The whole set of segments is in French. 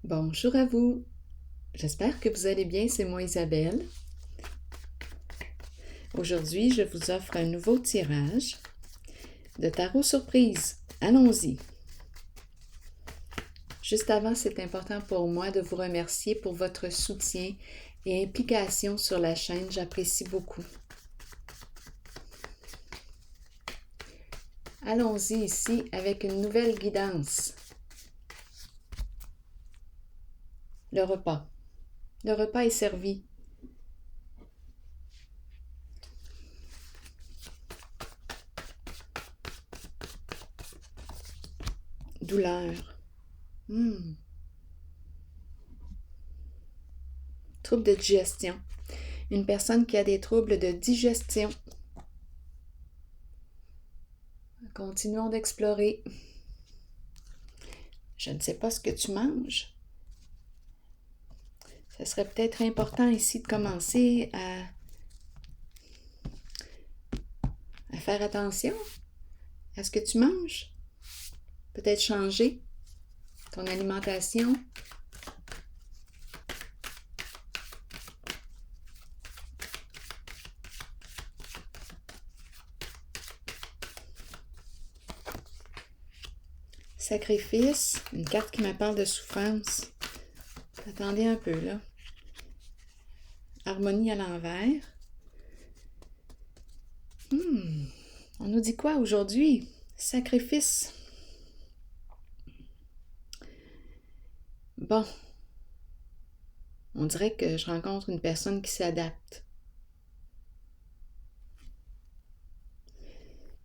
Bonjour à vous. J'espère que vous allez bien, c'est moi Isabelle. Aujourd'hui, je vous offre un nouveau tirage de tarot surprise. Allons-y. Juste avant, c'est important pour moi de vous remercier pour votre soutien et implication sur la chaîne. J'apprécie beaucoup. Allons-y ici avec une nouvelle guidance. Le repas. Le repas est servi. Douleur. Trouble de digestion. Une personne qui a des troubles de digestion. Continuons d'explorer. Je ne sais pas ce que tu manges. Ce serait peut-être important ici de commencer à faire attention à ce que tu manges. Peut-être changer ton alimentation. Sacrifice, une carte qui me parle de souffrance. Attendez un peu là. Harmonie à l'envers. On nous dit quoi aujourd'hui? Sacrifice. Bon. On dirait que je rencontre une personne qui s'adapte.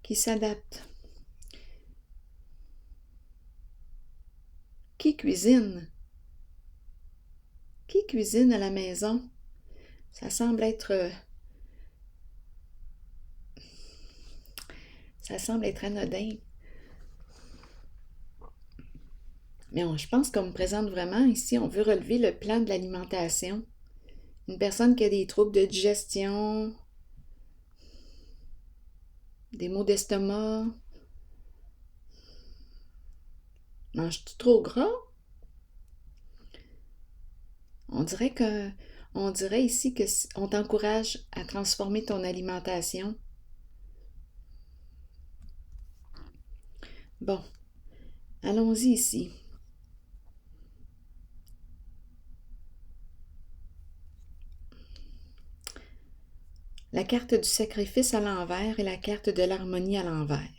Qui s'adapte. Qui cuisine? Qui cuisine à la maison? Ça semble être anodin. Mais je pense qu'on me présente vraiment ici, on veut relever le plan de l'alimentation. Une personne qui a des troubles de digestion, des maux d'estomac. Manges-tu trop gras? On dirait ici qu'on t'encourage à transformer ton alimentation. Bon, allons-y ici. La carte du sacrifice à l'envers et la carte de l'harmonie à l'envers.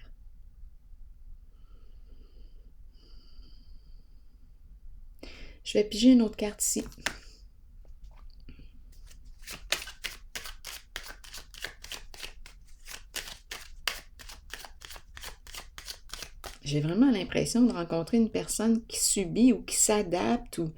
Je vais piger une autre carte ici. J'ai vraiment l'impression de rencontrer une personne qui subit ou qui s'adapte ou...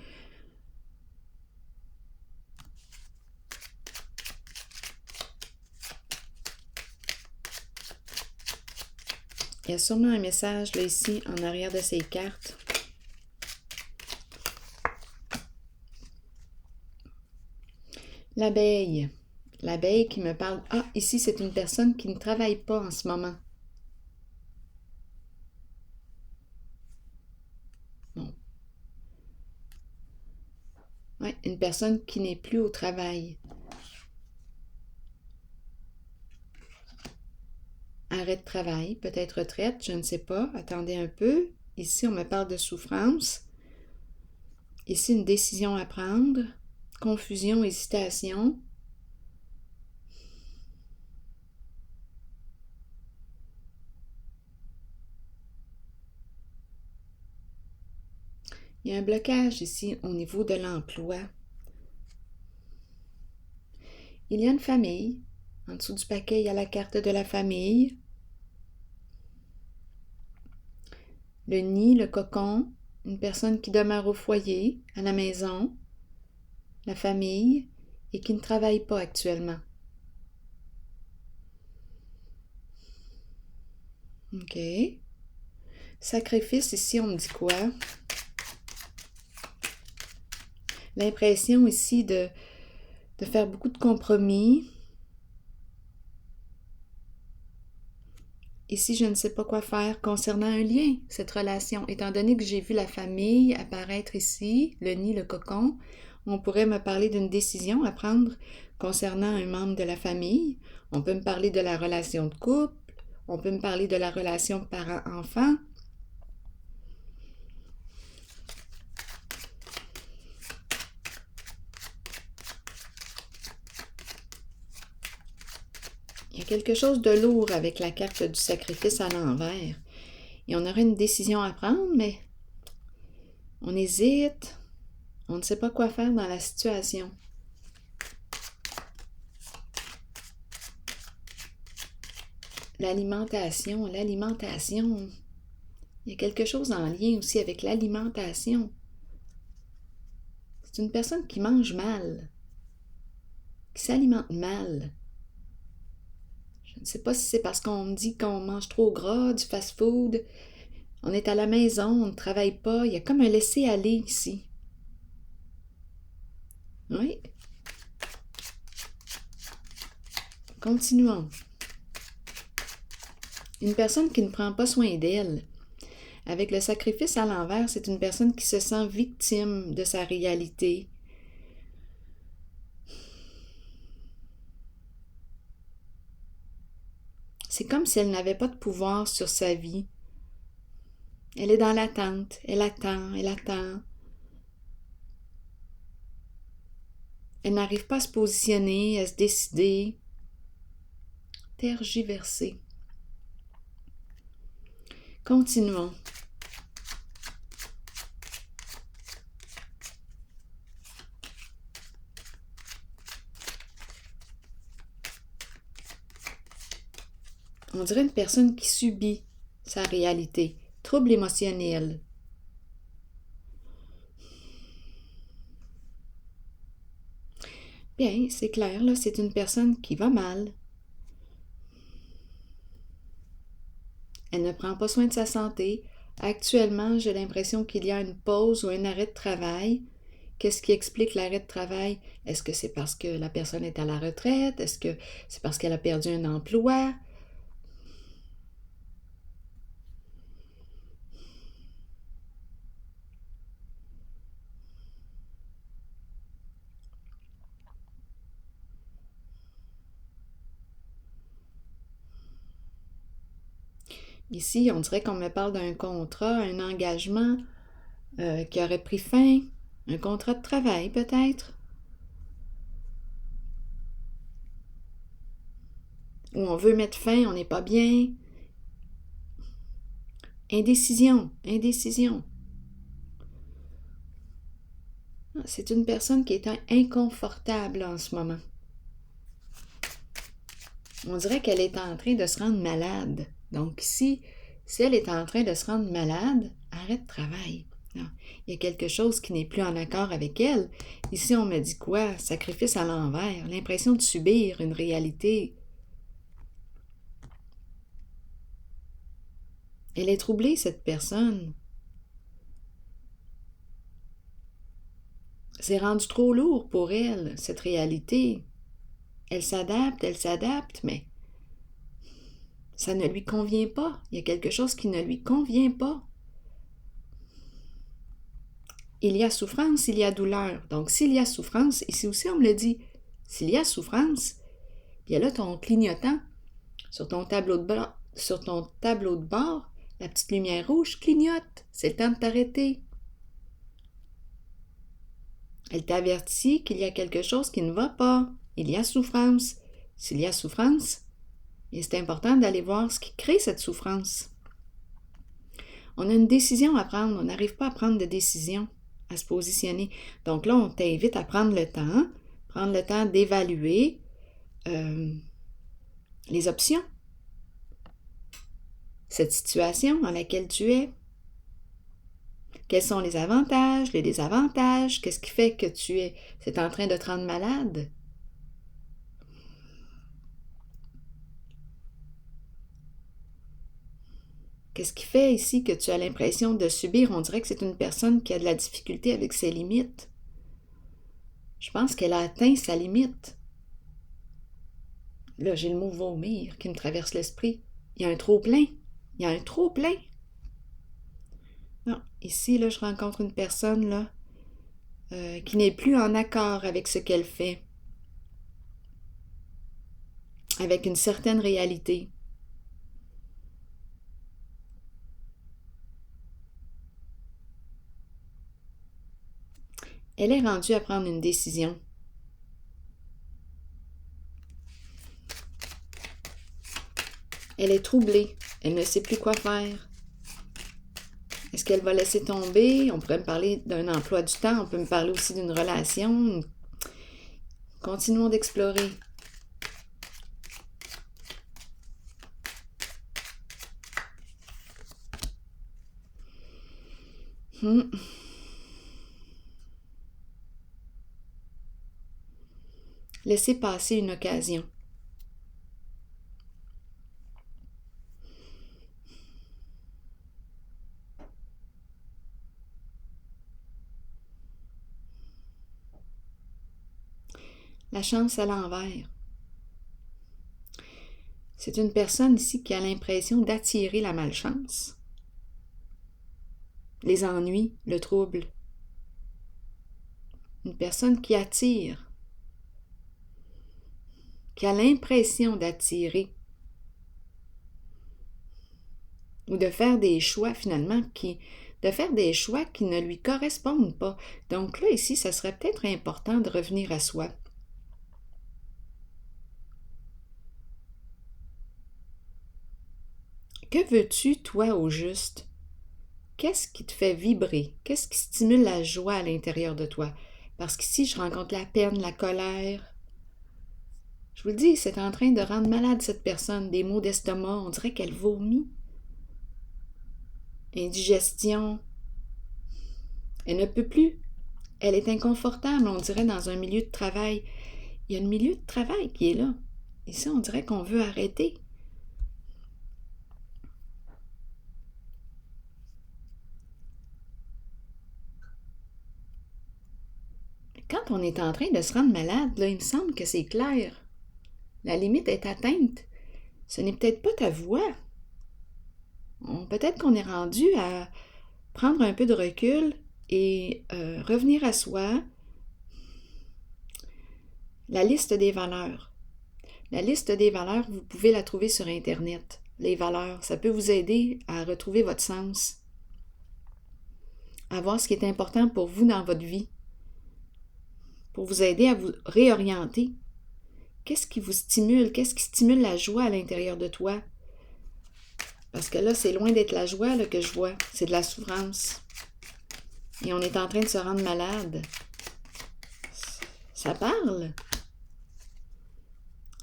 Il y a sûrement un message là ici en arrière de ces cartes. L'abeille. L'abeille qui me parle... Ah, ici c'est une personne qui ne travaille pas en ce moment. Bon. Ouais, une personne qui n'est plus au travail. Arrêt de travail, peut-être retraite, je ne sais pas. Attendez un peu. Ici, on me parle de souffrance. Ici, une décision à prendre. Confusion, hésitation. Il y a un blocage ici au niveau de l'emploi. Il y a une famille. En dessous du paquet, il y a la carte de la famille. Le nid, le cocon, une personne qui demeure au foyer, à la maison, la famille, et qui ne travaille pas actuellement. OK. Sacrifice, ici, on me dit quoi? L'impression ici de faire beaucoup de compromis Ici, je ne sais pas quoi faire concernant un lien, cette relation. Étant donné que j'ai vu la famille apparaître ici, le nid, le cocon, on pourrait me parler d'une décision à prendre concernant un membre de la famille. On peut me parler de la relation de couple. On peut me parler de la relation parent-enfant. Il y a quelque chose de lourd avec la carte du sacrifice à l'envers. Et on aurait une décision à prendre, mais on hésite. On ne sait pas quoi faire dans la situation. L'alimentation. Il y a quelque chose en lien aussi avec l'alimentation. C'est une personne qui mange mal, qui s'alimente mal. Je ne sais pas si c'est parce qu'on me dit qu'on mange trop gras, du fast-food. On est à la maison, on ne travaille pas. Il y a comme un laisser-aller ici. Oui. Continuons. Une personne qui ne prend pas soin d'elle. Avec le sacrifice à l'envers, c'est une personne qui se sent victime de sa réalité. C'est comme si elle n'avait pas de pouvoir sur sa vie. Elle est dans l'attente. Elle attend, elle attend. Elle n'arrive pas à se positionner, à se décider. Tergiverser. Continuons. On dirait une personne qui subit sa réalité. Trouble émotionnel. Bien, c'est clair, là, c'est une personne qui va mal. Elle ne prend pas soin de sa santé. Actuellement, j'ai l'impression qu'il y a une pause ou un arrêt de travail. Qu'est-ce qui explique l'arrêt de travail? Est-ce que c'est parce que la personne est à la retraite? Est-ce que c'est parce qu'elle a perdu un emploi? Ici, on dirait qu'on me parle d'un contrat, un engagement qui aurait pris fin, un contrat de travail peut-être, où on veut mettre fin, on n'est pas bien. Indécision. C'est une personne qui est inconfortable en ce moment. On dirait qu'elle est en train de se rendre malade. Donc si elle est en train de se rendre malade, arrête de travail. Non. Il y a quelque chose qui n'est plus en accord avec elle. Ici, on me dit quoi? Sacrifice à l'envers, l'impression de subir une réalité. Elle est troublée, cette personne. C'est rendu trop lourd pour elle, cette réalité. Elle s'adapte, mais ça ne lui convient pas. Il y a quelque chose qui ne lui convient pas. Il y a souffrance, il y a douleur. Donc, s'il y a souffrance, ici aussi on me le dit, s'il y a souffrance, bien là, ton clignotant sur ton tableau de bord, la petite lumière rouge clignote. C'est le temps de t'arrêter. Elle t'avertit qu'il y a quelque chose qui ne va pas. Il y a souffrance. S'il y a souffrance, c'est important d'aller voir ce qui crée cette souffrance. On a une décision à prendre. On n'arrive pas à prendre de décision, à se positionner. Donc là, on t'invite à prendre le temps d'évaluer les options. Cette situation dans laquelle tu es. Quels sont les avantages, les désavantages? Qu'est-ce qui fait que c'est en train de te rendre malade? Qu'est-ce qui fait ici que tu as l'impression de subir? On dirait que c'est une personne qui a de la difficulté avec ses limites. Je pense qu'elle a atteint sa limite. Là, j'ai le mot vomir qui me traverse l'esprit. Il y a un trop-plein. Il y a un trop-plein. Non, ici, là, je rencontre une personne, là, qui n'est plus en accord avec ce qu'elle fait, avec une certaine réalité. Elle est rendue à prendre une décision. Elle est troublée. Elle ne sait plus quoi faire. Est-ce qu'elle va laisser tomber? On pourrait me parler d'un emploi du temps. On peut me parler aussi d'une relation. Continuons d'explorer. Laissez passer une occasion. La chance à l'envers. C'est une personne ici qui a l'impression d'attirer la malchance, les ennuis, le trouble. Une personne qui attire, qui a l'impression d'attirer ou de faire des choix finalement qui ne lui correspondent pas. Donc là, ici, ça serait peut-être important de revenir à soi. Que veux-tu, toi, au juste? Qu'est-ce qui te fait vibrer? Qu'est-ce qui stimule la joie à l'intérieur de toi? Parce qu'ici, je rencontre la peine, la colère. Je vous le dis, c'est en train de rendre malade cette personne. Des maux d'estomac, on dirait qu'elle vomit. Indigestion. Elle ne peut plus. Elle est inconfortable, on dirait, dans un milieu de travail. Il y a un milieu de travail qui est là. Ici, on dirait qu'on veut arrêter. Quand on est en train de se rendre malade, là, il me semble que c'est clair. La limite est atteinte. Ce n'est peut-être pas ta voix. Peut-être qu'on est rendu à prendre un peu de recul et revenir à soi. La liste des valeurs. La liste des valeurs, vous pouvez la trouver sur Internet. Les valeurs, ça peut vous aider à retrouver votre sens, à voir ce qui est important pour vous dans votre vie, pour vous aider à vous réorienter. Qu'est-ce qui vous stimule? Qu'est-ce qui stimule la joie à l'intérieur de toi? Parce que là, c'est loin d'être la joie là, que je vois. C'est de la souffrance. Et on est en train de se rendre malade. Ça parle.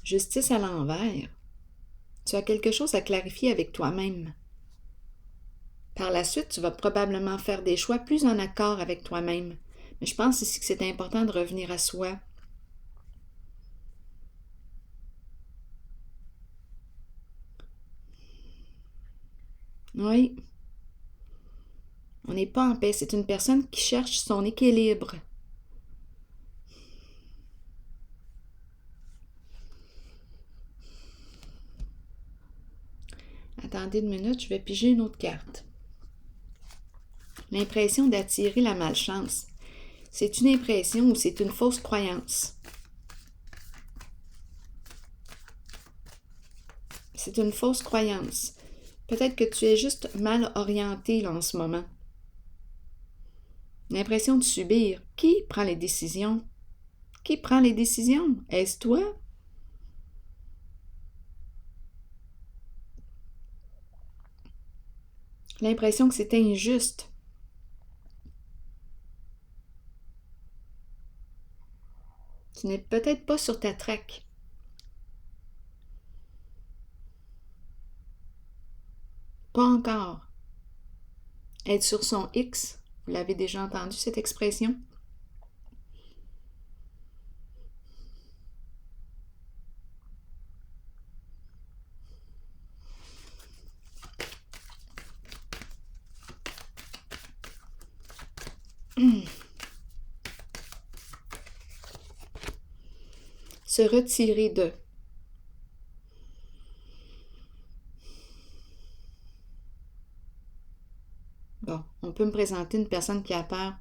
Justice à l'envers. Tu as quelque chose à clarifier avec toi-même. Par la suite, tu vas probablement faire des choix plus en accord avec toi-même. Mais je pense ici que c'est important de revenir à soi. Oui. On n'est pas en paix. C'est une personne qui cherche son équilibre. Attendez une minute, je vais piger une autre carte. L'impression d'attirer la malchance. C'est une impression ou c'est une fausse croyance? C'est une fausse croyance. Peut-être que tu es juste mal orienté là, en ce moment. L'impression de subir. Qui prend les décisions? Qui prend les décisions? Est-ce toi? L'impression que c'est injuste. Tu n'es peut-être pas sur ta traque. Pas encore. Être sur son X, vous l'avez déjà entendu cette expression? Se retirer de. peut me présenter une personne qui a peur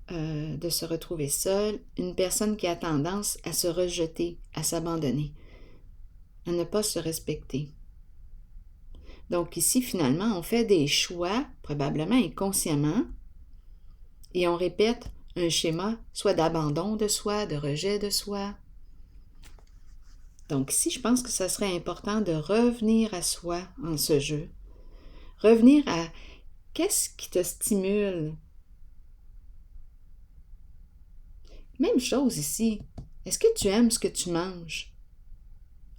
de se retrouver seule, une personne qui a tendance à se rejeter, à s'abandonner, à ne pas se respecter. Donc ici, finalement, on fait des choix, probablement inconsciemment, et on répète un schéma soit d'abandon de soi, de rejet de soi. Donc ici, je pense que ça serait important de revenir à soi en ce jeu. Revenir à qu'est-ce qui te stimule. Même chose ici. Est-ce que tu aimes ce que tu manges?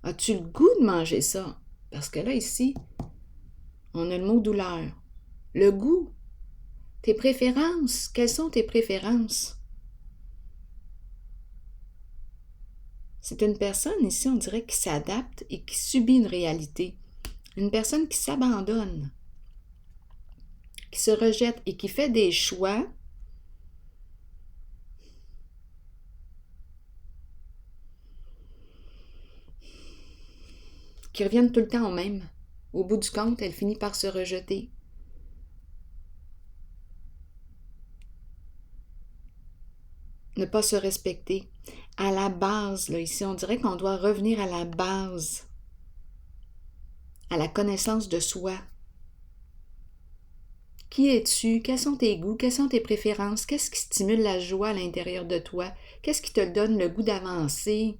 As-tu le goût de manger ça? Parce que là, ici, on a le mot douleur. Le goût. Tes préférences. Quelles sont tes préférences? C'est une personne ici, on dirait, qui s'adapte et qui subit une réalité. Une personne qui s'abandonne, qui se rejette et qui fait des choix qui reviennent tout le temps au même. Au bout du compte, elle finit par se rejeter. Ne pas se respecter. À la base, là, ici, on dirait qu'on doit revenir à la base, à la connaissance de soi. Qui es-tu? Quels sont tes goûts? Quelles sont tes préférences? Qu'est-ce qui stimule la joie à l'intérieur de toi? Qu'est-ce qui te donne le goût d'avancer?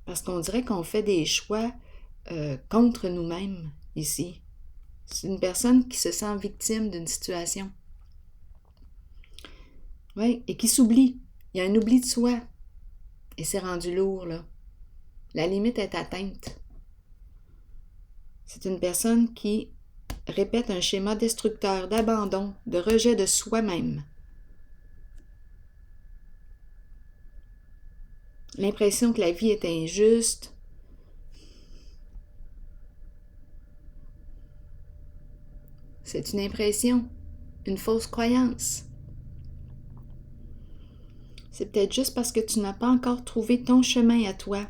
Parce qu'on dirait qu'on fait des choix contre nous-mêmes ici. C'est une personne qui se sent victime d'une situation. Oui, et qui s'oublie. Il y a un oubli de soi. Et c'est rendu lourd, là. La limite est atteinte. C'est une personne qui répète un schéma destructeur d'abandon, de rejet de soi-même. L'impression que la vie est injuste. C'est une impression, une fausse croyance. C'est peut-être juste parce que tu n'as pas encore trouvé ton chemin à toi.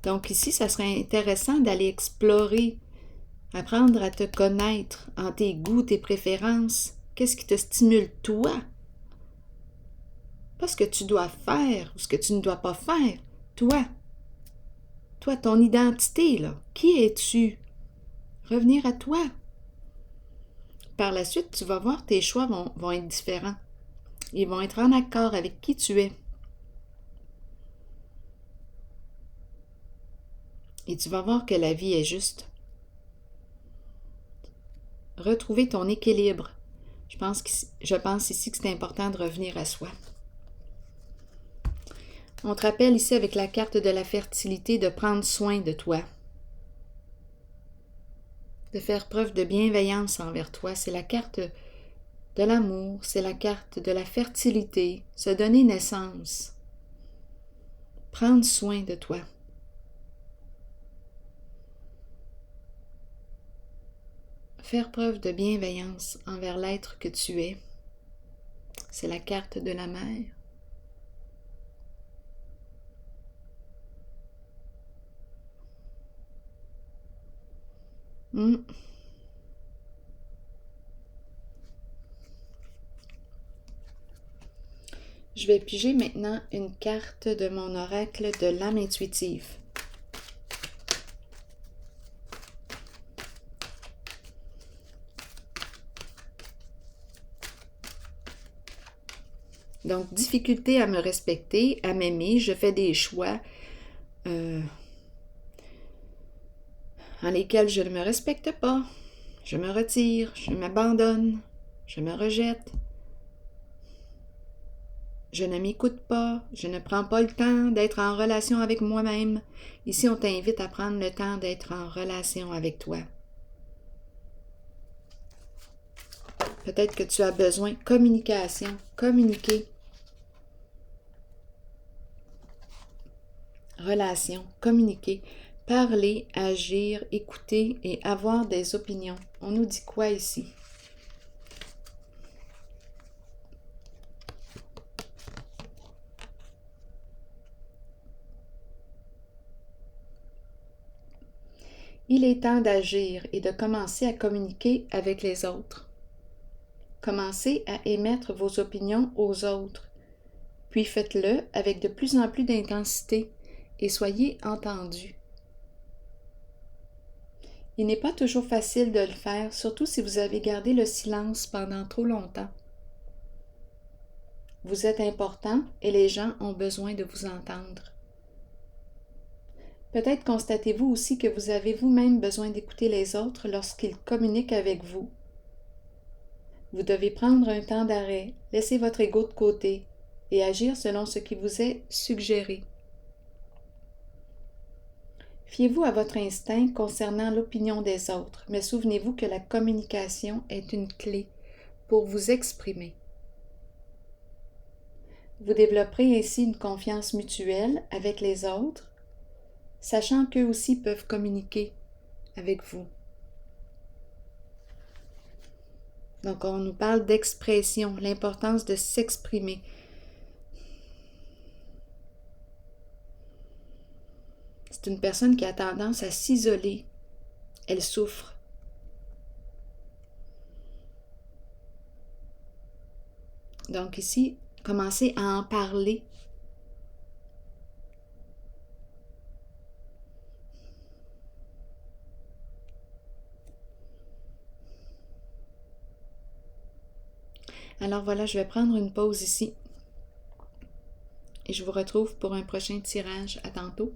Donc ici, ça serait intéressant d'aller explorer, apprendre à te connaître en tes goûts, tes préférences. Qu'est-ce qui te stimule toi? Pas ce que tu dois faire ou ce que tu ne dois pas faire. Toi. Toi, ton identité, là. Qui es-tu? Revenir à toi. Par la suite, tu vas voir, tes choix vont être différents. Ils vont être en accord avec qui tu es. Et tu vas voir que la vie est juste. Retrouver ton équilibre. Je pense ici que c'est important de revenir à soi. On te rappelle ici avec la carte de la fertilité de prendre soin de toi. De faire preuve de bienveillance envers toi. C'est la carte de l'amour, c'est la carte de la fertilité, se donner naissance. Prendre soin de toi. Faire preuve de bienveillance envers l'être que tu es. C'est la carte de la mère. Je vais piger maintenant une carte de mon oracle de l'âme intuitive. Donc, difficulté à me respecter, à m'aimer, je fais des choix en lesquels je ne me respecte pas. Je me retire, je m'abandonne, je me rejette. Je ne m'écoute pas, je ne prends pas le temps d'être en relation avec moi-même. Ici, on t'invite à prendre le temps d'être en relation avec toi. Peut-être que tu as besoin de communication, communiquer. Relation, communiquer, parler, agir, écouter et avoir des opinions. On nous dit quoi ici? Il est temps d'agir et de commencer à communiquer avec les autres. Commencez à émettre vos opinions aux autres, puis faites-le avec de plus en plus d'intensité et soyez entendus. Il n'est pas toujours facile de le faire, surtout si vous avez gardé le silence pendant trop longtemps. Vous êtes important et les gens ont besoin de vous entendre. Peut-être constatez-vous aussi que vous avez vous-même besoin d'écouter les autres lorsqu'ils communiquent avec vous. Vous devez prendre un temps d'arrêt, laisser votre ego de côté et agir selon ce qui vous est suggéré. Fiez-vous à votre instinct concernant l'opinion des autres, mais souvenez-vous que la communication est une clé pour vous exprimer. Vous développerez ainsi une confiance mutuelle avec les autres, sachant qu'eux aussi peuvent communiquer avec vous. Donc, on nous parle d'expression, l'importance de s'exprimer. C'est une personne qui a tendance à s'isoler. Elle souffre. Donc ici, commencez à en parler. Alors voilà, je vais prendre une pause ici. Et je vous retrouve pour un prochain tirage. À tantôt.